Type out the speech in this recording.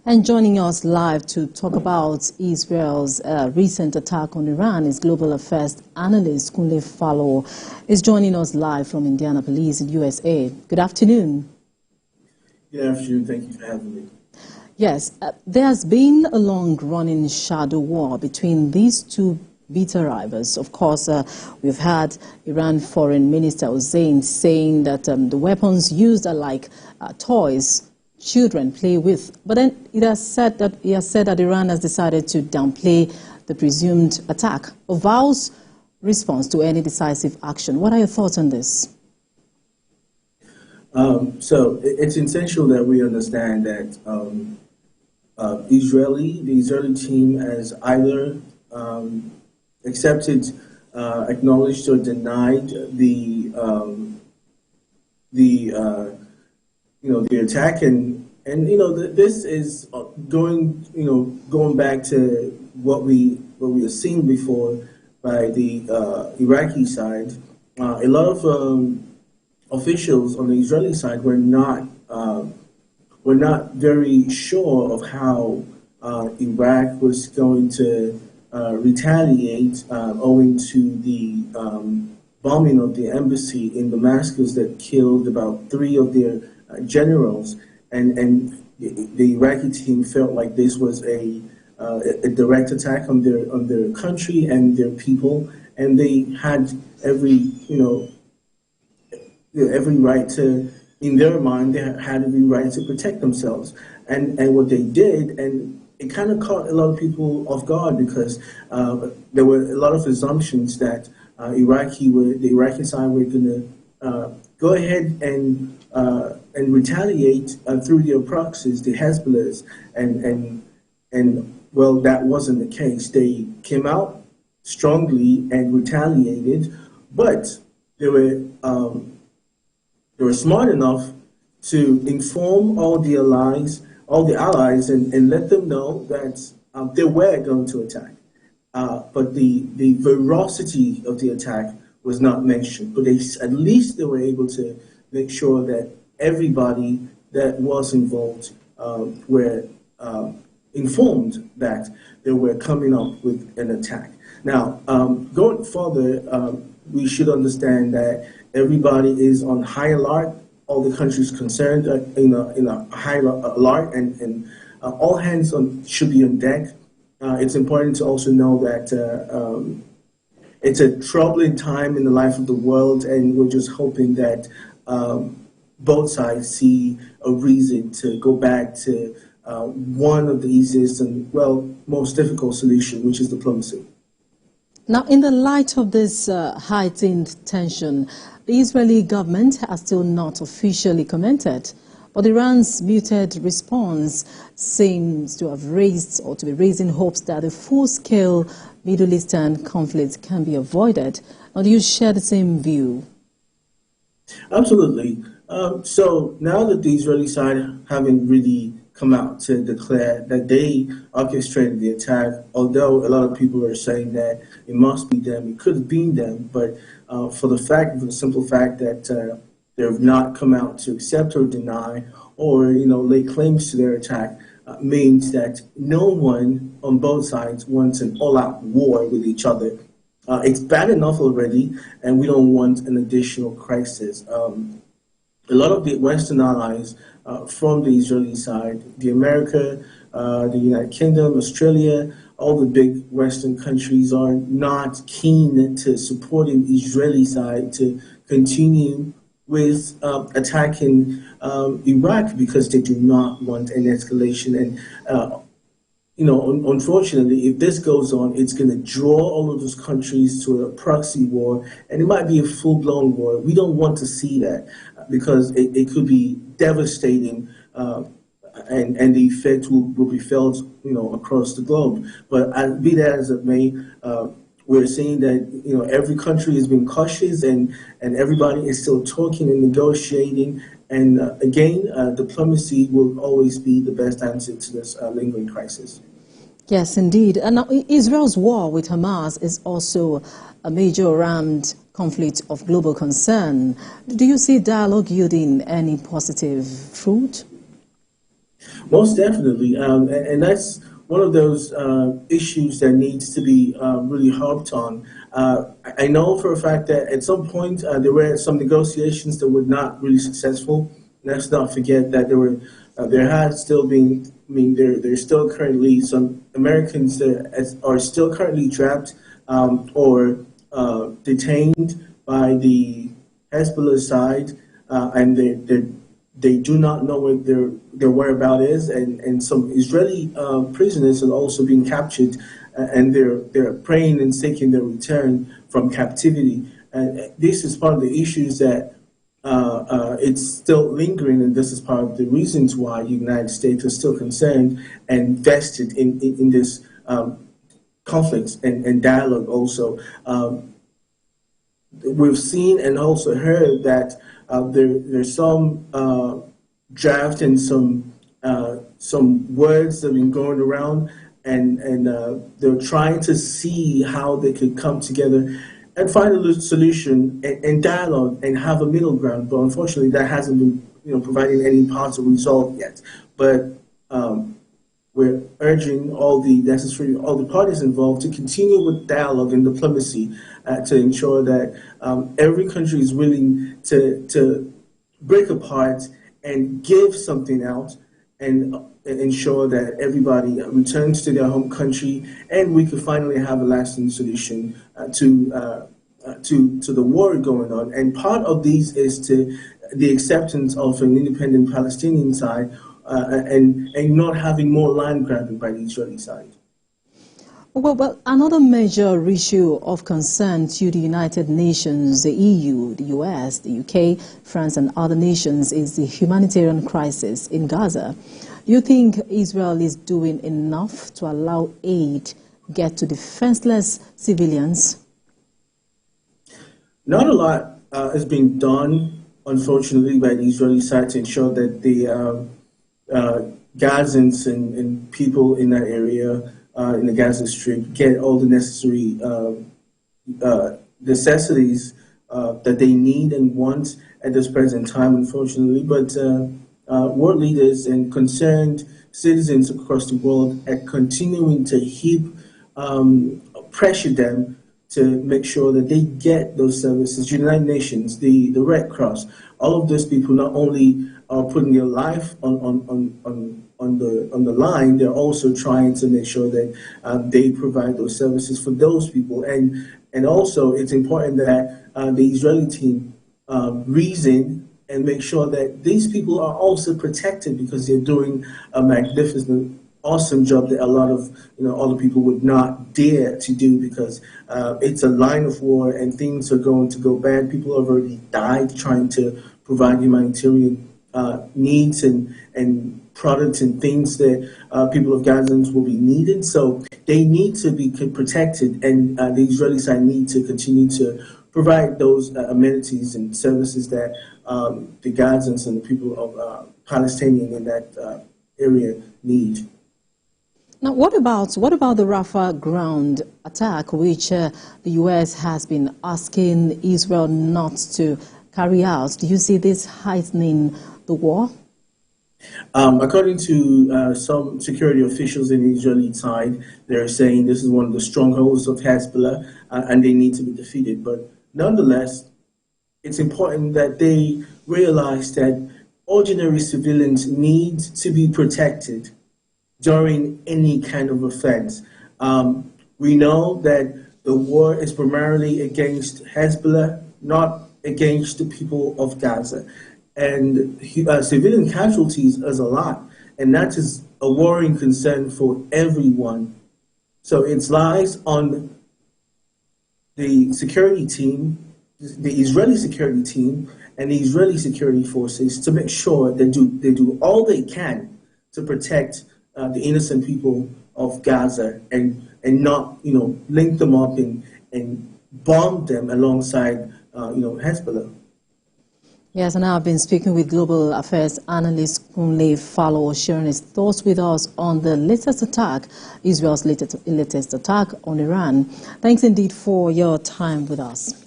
And joining us live to talk about Israel's recent attack on Iran is global affairs analyst Kunle Falowo. Is joining us live from Indianapolis in USA. Good afternoon. Good afternoon. Thank you for having me. Yes, there has been a long-running shadow war between these two bitter rivals. Of course, we've had Iran Foreign Minister Hussein saying that the weapons used are like toys children play with. But then he has said that Iran has decided to downplay the presumed attack or vows response to any decisive action. What are your thoughts on this? So it's essential that we understand that the Israeli team has either accepted, acknowledged, or denied the attack, and this is going back to what we have seen before by the Iraqi side. A lot of officials on the Israeli side were not very sure of how Iraq was going to retaliate, owing to the bombing of the embassy in Damascus that killed about 3 of their generals, and the Iraqi team felt like this was a direct attack on their country and their people, and they had every right to, in their mind, they had every right to protect themselves, and what they did, and it kind of caught a lot of people off guard because there were a lot of assumptions that the Iraqi side were going to go ahead and retaliate through their proxies, the Hezbollahs, and well, that wasn't the case. They came out strongly and retaliated, but they were smart enough to inform all the allies, and let them know that they were going to attack. But the ferocity of the attack was not mentioned. But at least they were able to make sure that everybody that was involved were informed that they were coming up with an attack. Now, going further, we should understand that everybody is on high alert. All the countries concerned in a high alert, and all hands should be on deck. It's important to also know that it's a troubling time in the life of the world, and we're just hoping that both sides see a reason to go back to one of the easiest and, well, most difficult solution, which is diplomacy. Now, in the light of this heightened tension, the Israeli government has still not officially commented, but Iran's muted response seems to have raised or to be raising hopes that a full-scale Middle Eastern conflict can be avoided. Now, do you share the same view? Absolutely. So now that the Israeli side haven't really come out to declare that they orchestrated the attack, although a lot of people are saying that it must be them, it could have been them, but for the simple fact that they have not come out to accept or deny or lay claims to their attack, means that no one on both sides wants an all-out war with each other. It's bad enough already, and we don't want an additional crisis. A lot of the Western allies from the Israeli side, the America, the United Kingdom, Australia, all the big Western countries are not keen to supporting the Israeli side to continue with attacking Iraq, because they do not want an escalation. And unfortunately, if this goes on, it's going to draw all of those countries to a proxy war, and it might be a full-blown war. We don't want to see that because it could be devastating, and the effect will be felt, across the globe. But be that as it may, we're seeing that every country has been cautious, and everybody is still talking and negotiating. And again, diplomacy will always be the best answer to this lingering crisis. Yes, indeed. And now Israel's war with Hamas is also a major armed conflict of global concern. Do you see dialogue yielding any positive fruit? Most definitely, and that's one of those issues that needs to be really harped on. I know for a fact that at some point there were some negotiations that were not really successful. Let's not forget that there has still been. I mean, there's still currently some Americans that are still currently trapped or detained by the Hezbollah side, and they do not know what their whereabouts is, and some Israeli prisoners are also being captured, and they're praying and seeking their return from captivity. And this is part of the issues that it's still lingering, and this is part of the reasons why the United States is still concerned and vested in this conflicts and dialogue also. We've seen and also heard that there's some draft and some words that have been going around, and they're trying to see how they could come together and find a solution and dialogue and have a middle ground. But unfortunately, that hasn't been providing any positive result yet. But we're urging all the parties involved to continue with dialogue and diplomacy to ensure that every country is willing to break apart and give something out and ensure that everybody returns to their home country, and we can finally have a lasting solution to the war going on. And part of these is to the acceptance of an independent Palestinian side and not having more land grabbing by the Israeli side. Well, another major issue of concern to the United Nations, the EU, the US, the UK, France, and other nations is the humanitarian crisis in Gaza. You think Israel is doing enough to allow aid get to defenseless civilians? Not a lot has been done, unfortunately, by the Israeli side to ensure that the Gazans and people in that area, in the Gaza Strip, get all the necessary necessities that they need and want at this present time, unfortunately. But world leaders and concerned citizens across the world are continuing to pressure them to make sure that they get those services. United Nations, the Red Cross, all of those people not only are putting their life on the line, they're also trying to make sure that they provide those services for those people. And also, it's important that the Israeli team reason and make sure that these people are also protected, because they're doing a magnificent, awesome job that a lot of other people would not dare to do, because it's a line of war and things are going to go bad. People have already died trying to provide humanitarian needs and products and things that people of Gaza will be needing. So they need to be protected, and the Israeli side need to continue to provide those amenities and services that the Gazans and the people of Palestinian in that area need. Now, what about the Rafah ground attack, which the U.S. has been asking Israel not to carry out? Do you see this heightening the war? According to some security officials in the Israeli side, they're saying this is one of the strongholds of Hezbollah and they need to be defeated. But nonetheless, it's important that they realize that ordinary civilians need to be protected during any kind of offense. We know that the war is primarily against Hezbollah, not against the people of Gaza. And civilian casualties is a lot, and that is a worrying concern for everyone. So it lies on the security team, the Israeli security team, and the Israeli security forces to make sure they do all they can to protect the innocent people of Gaza and not link them up and bomb them alongside Hezbollah. Yes, and I've been speaking with global affairs analyst Kunle Falowo, sharing his thoughts with us on the latest attack, Israel's latest attack on Iran. Thanks indeed for your time with us.